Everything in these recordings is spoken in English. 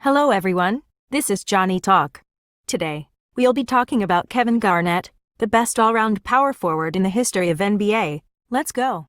Hello everyone, this is Johnny Talk. Today, we'll be talking about Kevin Garnett, the best all-round power forward in the history of NBA. Let's go.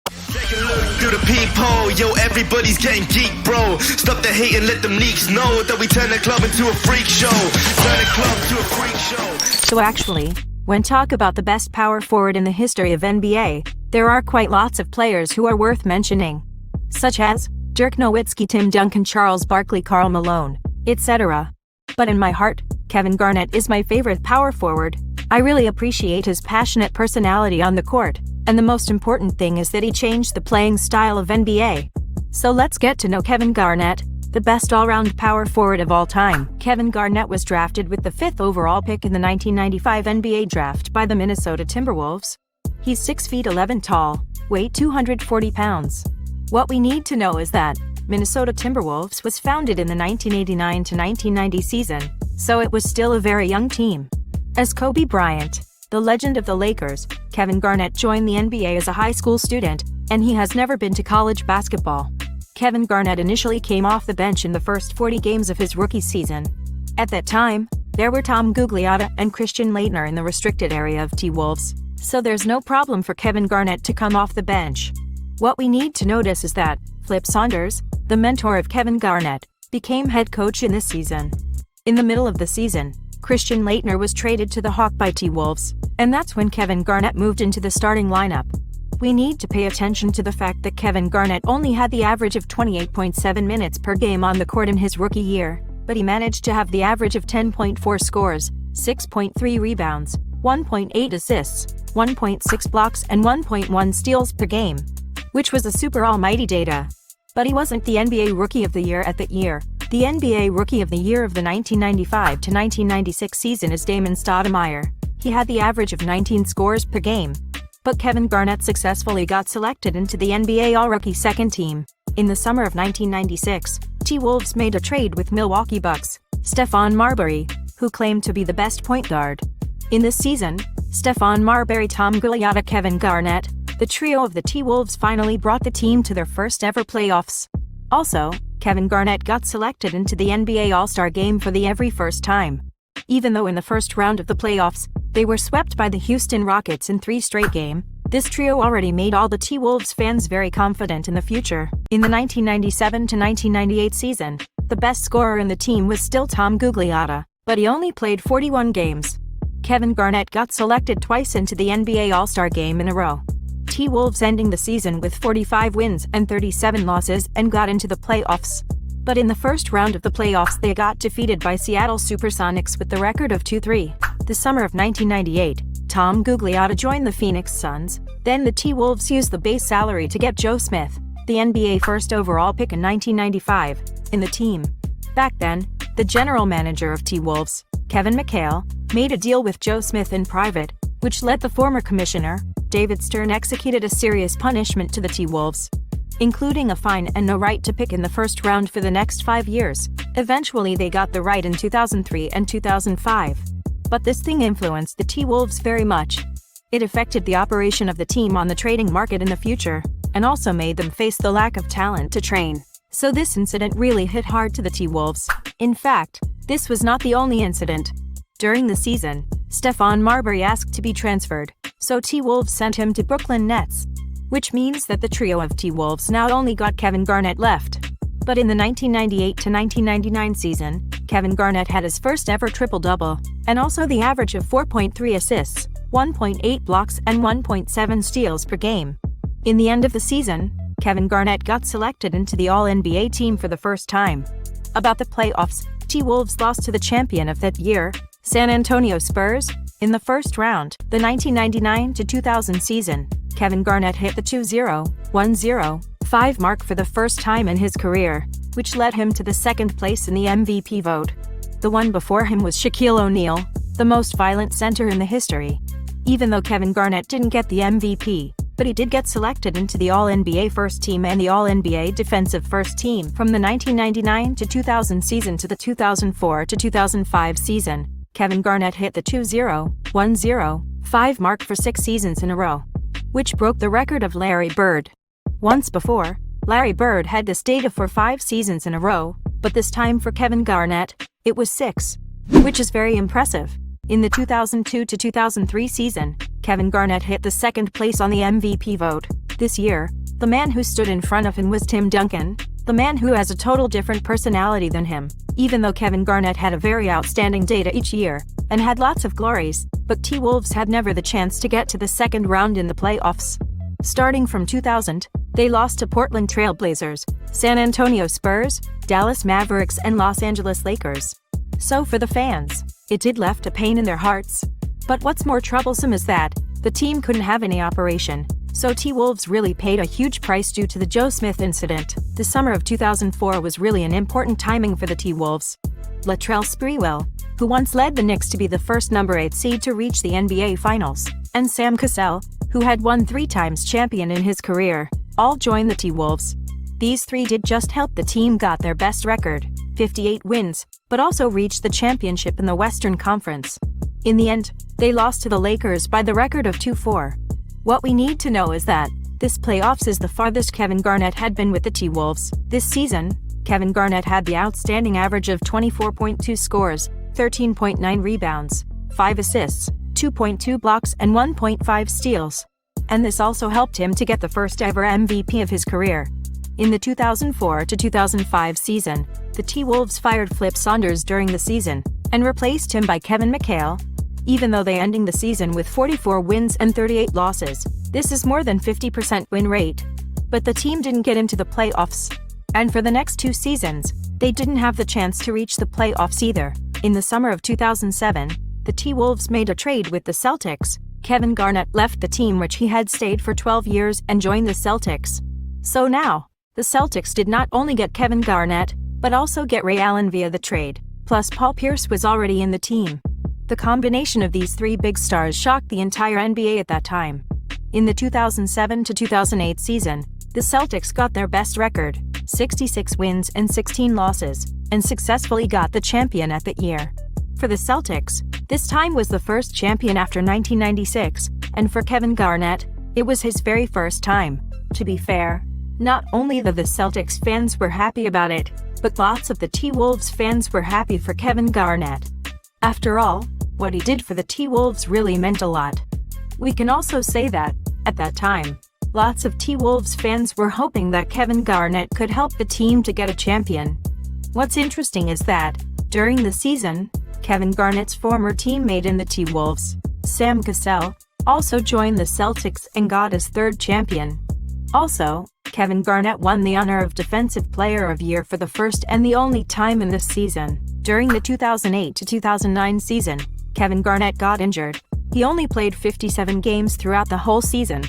Take a look through the peephole, yo, everybody's getting geek, bro. Stop the hate and let them leaks know that we turn the club into a freak show. Turn the club to a freak show. So actually, when talk about the best power forward in the history of NBA, there are quite lots of players who are worth mentioning, such as Dirk, Nowitzki, Tim Duncan, Charles Barkley, Karl, Malone, etc. But in my heart, Kevin Garnett is my favorite power forward. I really appreciate his passionate personality on the court, and the most important thing is that he changed the playing style of NBA. So let's get to know Kevin Garnett, the best all-round power forward of all time. Kevin Garnett was drafted with the 5th overall pick in the 1995 NBA draft by the Minnesota Timberwolves. He's 6 feet 11 tall, weight 240 pounds. What we need to know is that Minnesota Timberwolves was founded in the 1989 to 1990 season, so it was still a very young team. As Kobe Bryant, the legend of the Lakers, Kevin Garnett joined the NBA as a high school student, and he has never been to college basketball. Kevin Garnett initially came off the bench in the first 40 games of his rookie season. At that time, there were Tom Gugliotta and Christian Laettner in the restricted area of T-Wolves, so there's no problem for Kevin Garnett to come off the bench. What we need to notice is that Flip Saunders, the mentor of Kevin Garnett, became head coach in this season. In the middle of the season, Christian Laettner was traded to the Hawk by T-Wolves, and that's when Kevin Garnett moved into the starting lineup. We need to pay attention to the fact that Kevin Garnett only had the average of 28.7 minutes per game on the court in his rookie year, but he managed to have the average of 10.4 scores, 6.3 rebounds, 1.8 assists, 1.6 blocks and 1.1 steals per game, which was a super almighty data. But he wasn't the NBA Rookie of the Year at that year. The NBA Rookie of the Year of the 1995 to 1996 season is Damon Stoudemire. He had the average of 19 scores per game. But Kevin Garnett successfully got selected into the NBA All-Rookie second team. In the summer of 1996, T-Wolves made a trade with Milwaukee Bucks Stephon Marbury, who claimed to be the best point guard. In this season, Stephon Marbury, Tom Gugliotta, Kevin Garnett, the trio of the T-Wolves finally brought the team to their first ever playoffs. Also, Kevin Garnett got selected into the NBA All-Star Game for the first time. Even though in the first round of the playoffs, they were swept by the Houston Rockets in 3 straight games, this trio already made all the T-Wolves fans very confident in the future. In the 1997 to 1998 season, the best scorer in the team was still Tom Gugliotta, but he only played 41 games. Kevin Garnett got selected twice into the NBA All-Star Game in a row. T-Wolves ending the season with 45 wins and 37 losses and got into the playoffs. But in the first round of the playoffs they got defeated by Seattle Supersonics with the record of 2-3. The summer of 1998, Tom Gugliotta joined the Phoenix Suns. Then the T-Wolves used the base salary to get Joe Smith, the NBA first overall pick in 1995, in the team. Back then, the general manager of T-Wolves, Kevin McHale, made a deal with Joe Smith in private, which let the former commissioner, David Stern, executed a serious punishment to the T-Wolves, including a fine and no right to pick in the first round for the next 5 years. Eventually they got the right in 2003 and 2005. But this thing influenced the T-Wolves very much. It affected the operation of the team on the trading market in the future, and also made them face the lack of talent to train. So this incident really hit hard to the T-Wolves. In fact, this was not the only incident. During the season, Stephon Marbury asked to be transferred, so T-Wolves sent him to Brooklyn Nets, which means that the trio of T-Wolves not only got Kevin Garnett left, but in the 1998 to 1999 season, Kevin Garnett had his first ever triple-double, and also the average of 4.3 assists, 1.8 blocks and 1.7 steals per game. In the end of the season, Kevin Garnett got selected into the All-NBA team for the first time. About the playoffs, T-Wolves lost to the champion of that year, San Antonio Spurs, in the first round. The 1999 to 2000 season, Kevin Garnett hit the 2-0-1-0-5 mark for the first time in his career, which led him to the second place in the MVP vote. The one before him was Shaquille O'Neal, the most violent center in the history. Even though Kevin Garnett didn't get the MVP, but he did get selected into the All-NBA First Team and the All-NBA Defensive First Team from the 1999 to 2000 season to the 2004 to 2005 season. Kevin Garnett hit the 2-0-1-0-5 mark for 6 seasons in a row, which broke the record of Larry Bird. Once before, Larry Bird had this data for 5 seasons in a row, but this time for Kevin Garnett, it was 6, which is very impressive. In the 2002 to 2003 season, Kevin Garnett hit the second place on the MVP vote. This year, the man who stood in front of him was Tim Duncan, the man who has a total different personality than him. Even though Kevin Garnett had a very outstanding data each year, and had lots of glories, but T-Wolves had never the chance to get to the second round in the playoffs. Starting from 2000, they lost to Portland Trail Blazers, San Antonio Spurs, Dallas Mavericks and Los Angeles Lakers. So for the fans, it did left a pain in their hearts. But what's more troublesome is that the team couldn't have any operation, so T-Wolves really paid a huge price due to the Joe Smith incident. The summer of 2004 was really an important timing for the T-Wolves. Latrell Sprewell, who once led the Knicks to be the first number 8 seed to reach the NBA Finals, and Sam Cassell, who had won 3 times champion in his career, all joined the T-Wolves. These 3 did just help the team got their best record, 58 wins, but also reached the championship in the Western Conference. In the end, they lost to the Lakers by the record of 2-4. What we need to know is that this playoffs is the farthest Kevin Garnett had been with the T-Wolves. This season, Kevin Garnett had the outstanding average of 24.2 scores, 13.9 rebounds, 5 assists, 2.2 blocks and 1.5 steals. And this also helped him to get the first ever MVP of his career. In the 2004 to 2005 season, the T-Wolves fired Flip Saunders during the season and replaced him by Kevin McHale. Even though they ending the season with 44 wins and 38 losses, this is more than 50% win rate. But the team didn't get into the playoffs. And for the next 2 seasons, they didn't have the chance to reach the playoffs either. In the summer of 2007, the T-Wolves made a trade with the Celtics. Kevin Garnett left the team which he had stayed for 12 years and joined the Celtics. So now, the Celtics did not only get Kevin Garnett, but also get Ray Allen via the trade. Plus Paul Pierce was already in the team. The combination of these 3 big stars shocked the entire NBA at that time. In the 2007 to 2008 season, the Celtics got their best record, 66 wins and 16 losses, and successfully got the champion at that year. For the Celtics, this time was the first champion after 1996, and for Kevin Garnett, it was his very first time. To be fair, not only the Celtics fans were happy about it, but lots of the T-Wolves fans were happy for Kevin Garnett. After all, what he did for the T-Wolves really meant a lot. We can also say that, at that time, lots of T-Wolves fans were hoping that Kevin Garnett could help the team to get a champion. What's interesting is that, during the season, Kevin Garnett's former teammate in the T-Wolves, Sam Cassell, also joined the Celtics and got his 3rd champion. Also, Kevin Garnett won the honor of Defensive Player of Year for the first and the only time in this season. During the 2008 to 2009 season, Kevin Garnett got injured. He only played 57 games throughout the whole season,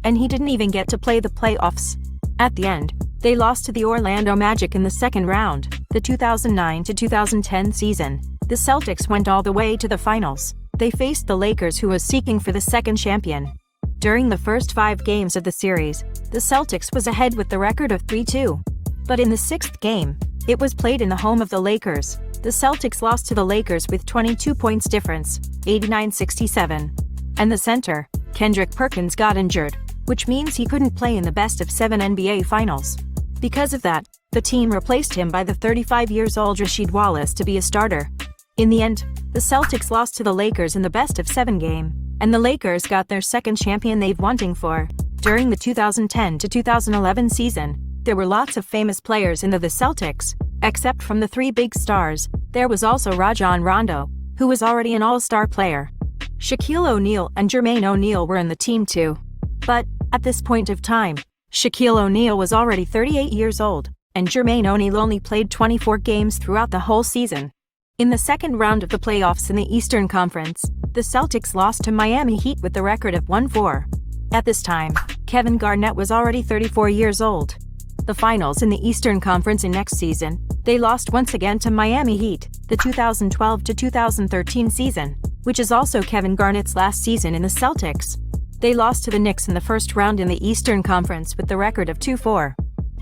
and he didn't even get to play the playoffs. At the end, they lost to the Orlando Magic in the second round. The 2009 to 2010 season, the Celtics went all the way to the finals. They faced the Lakers, who was seeking for the second champion. During the first 5 games of the series, the Celtics was ahead with the record of 3-2. But in the 6th game, it was played in the home of the Lakers. The Celtics lost to the Lakers with 22 points difference, 89-67. And the center, Kendrick Perkins, got injured, which means he couldn't play in the best of 7 NBA Finals. Because of that, the team replaced him by the 35-year-old Rasheed Wallace to be a starter. In the end, the Celtics lost to the Lakers in the best of 7 game, and the Lakers got their second champion they've wanting for. During the 2010 to 2011 season, there were lots of famous players in the Celtics. Except from the 3 big stars, there was also Rajon Rondo, who was already an all-star player. Shaquille O'Neal and Jermaine O'Neal were in the team too. But, at this point of time, Shaquille O'Neal was already 38 years old, and Jermaine O'Neal only played 24 games throughout the whole season. In the second round of the playoffs in the Eastern Conference, the Celtics lost to Miami Heat with the record of 1-4. At this time, Kevin Garnett was already 34 years old. The finals in the Eastern Conference in next season, they lost once again to Miami Heat, the 2012 to 2013 season, which is also Kevin Garnett's last season in the Celtics. They lost to the Knicks in the first round in the Eastern Conference with the record of 2-4.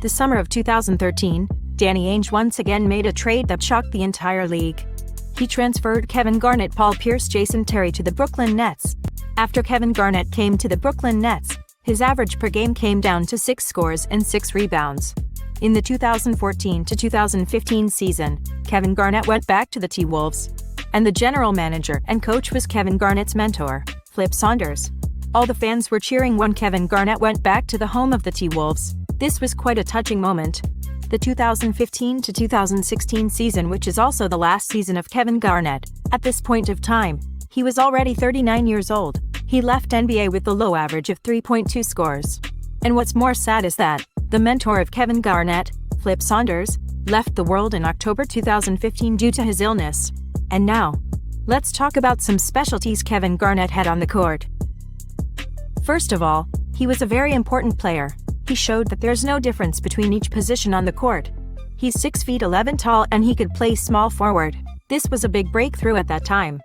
The summer of 2013, Danny Ainge once again made a trade that shocked the entire league. He transferred Kevin Garnett, Paul Pierce, Jason Terry to the Brooklyn Nets. After Kevin Garnett came to the Brooklyn Nets, his average per game came down to 6 scores and 6 rebounds. In the 2014 to 2015 season, Kevin Garnett went back to the T-Wolves. And the general manager and coach was Kevin Garnett's mentor, Flip Saunders. All the fans were cheering when Kevin Garnett went back to the home of the T-Wolves. This was quite a touching moment. The 2015 to 2016 season, which is also the last season of Kevin Garnett, at this point of time, he was already 39 years old. He left NBA with the low average of 3.2 scores. And what's more sad is that the mentor of Kevin Garnett, Flip Saunders, left the world in October 2015 due to his illness. And now, let's talk about some specialties Kevin Garnett had on the court. First of all, he was a very important player. He showed that there's no difference between each position on the court. He's 6'11" tall and he could play small forward. This was a big breakthrough at that time.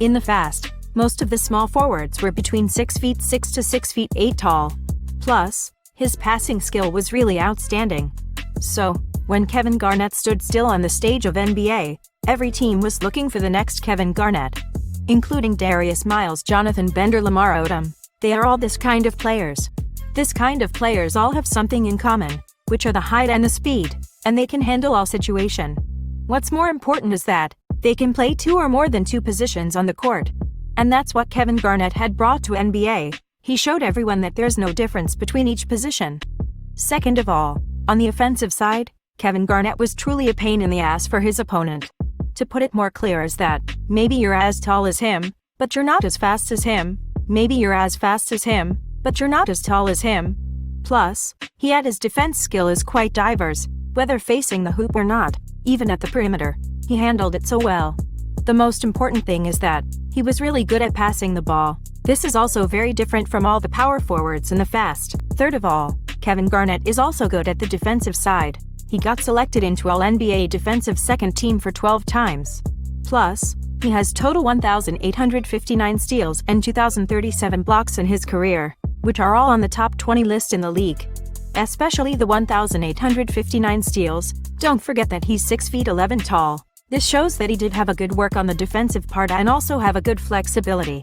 In the past, most of the small forwards were between 6'6" to 6'8" tall. Plus, his passing skill was really outstanding. So, when Kevin Garnett stood still on the stage of NBA, every team was looking for the next Kevin Garnett, including Darius Miles, Jonathan Bender, Lamar Odom. They are all this kind of players. This kind of players all have something in common, which are the height and the speed, and they can handle all situation. What's more important is that they can play two or more than two positions on the court. And that's what Kevin Garnett had brought to NBA. He showed everyone that there's no difference between each position. Second of all, on the offensive side, Kevin Garnett was truly a pain in the ass for his opponent. To put it more clear is that, maybe you're as tall as him, but you're not as fast as him. Maybe you're as fast as him, but you're not as tall as him. Plus, he had his defense skill is quite diverse, whether facing the hoop or not, even at the perimeter. He handled it so well. The most important thing is that he was really good at passing the ball. This is also very different from all the power forwards in the fast. Third of all, Kevin Garnett is also good at the defensive side. He got selected into All-NBA defensive second team for 12 times. Plus, he has total 1,859 steals and 2,037 blocks in his career, which are all on the top 20 list in the league. Especially the 1,859 steals. Don't forget that he's 6'11" tall. This shows that he did have a good work on the defensive part and also have a good flexibility.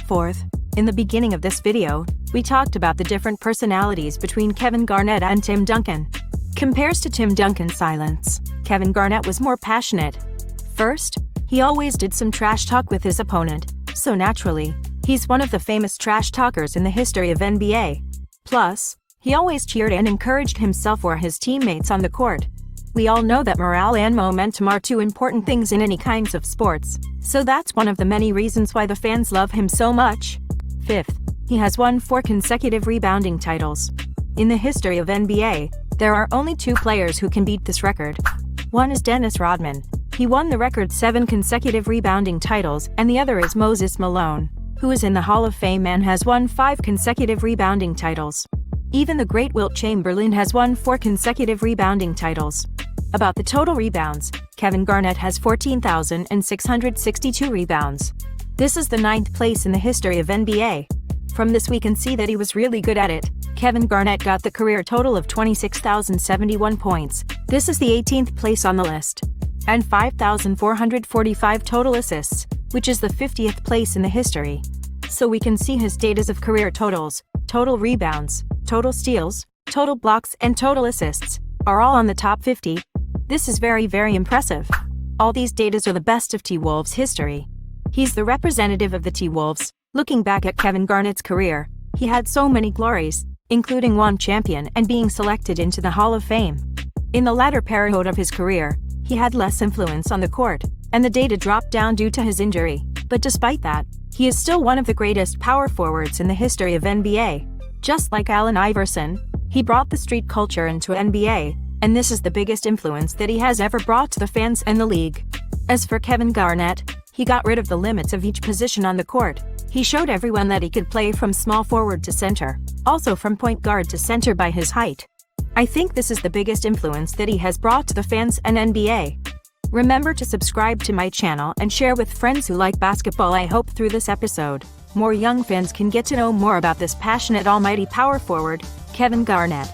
Fourth, in the beginning of this video, we talked about the different personalities between Kevin Garnett and Tim Duncan. Compares to Tim Duncan's silence, Kevin Garnett was more passionate. First, he always did some trash talk with his opponent, so naturally, he's one of the famous trash talkers in the history of NBA. Plus, he always cheered and encouraged himself or his teammates on the court. We all know that morale and momentum are two important things in any kinds of sports, so that's one of the many reasons why the fans love him so much. Fifth, he has won 4 consecutive rebounding titles. In the history of NBA, there are only 2 players who can beat this record. One is Dennis Rodman. He won the record 7 consecutive rebounding titles, and the other is Moses Malone, who is in the Hall of Fame and has won 5 consecutive rebounding titles. Even the great Wilt Chamberlain has won 4 consecutive rebounding titles. About the total rebounds, Kevin Garnett has 14,662 rebounds. This is the 9th place in the history of NBA. From this we can see that he was really good at it. Kevin Garnett got the career total of 26,071 points. This is the 18th place on the list. And 5,445 total assists, which is the 50th place in the history. So we can see his datas of career totals, total rebounds, total steals, total blocks and total assists, are all on the top 50. This is very, very impressive. All these datas are the best of T-Wolves history. He's the representative of the T-Wolves. Looking back at Kevin Garnett's career, he had so many glories, including one champion and being selected into the Hall of Fame. In the latter period of his career, he had less influence on the court, and the data dropped down due to his injury. But despite that, he is still one of the greatest power forwards in the history of NBA. Just like Allen Iverson, he brought the street culture into NBA, and this is the biggest influence that he has ever brought to the fans and the league. As for Kevin Garnett, he got rid of the limits of each position on the court. He showed everyone that he could play from small forward to center, also from point guard to center by his height. I think this is the biggest influence that he has brought to the fans and NBA. Remember to subscribe to my channel and share with friends who like basketball. I hope through this episode, more young fans can get to know more about this passionate almighty power forward, Kevin Garnett.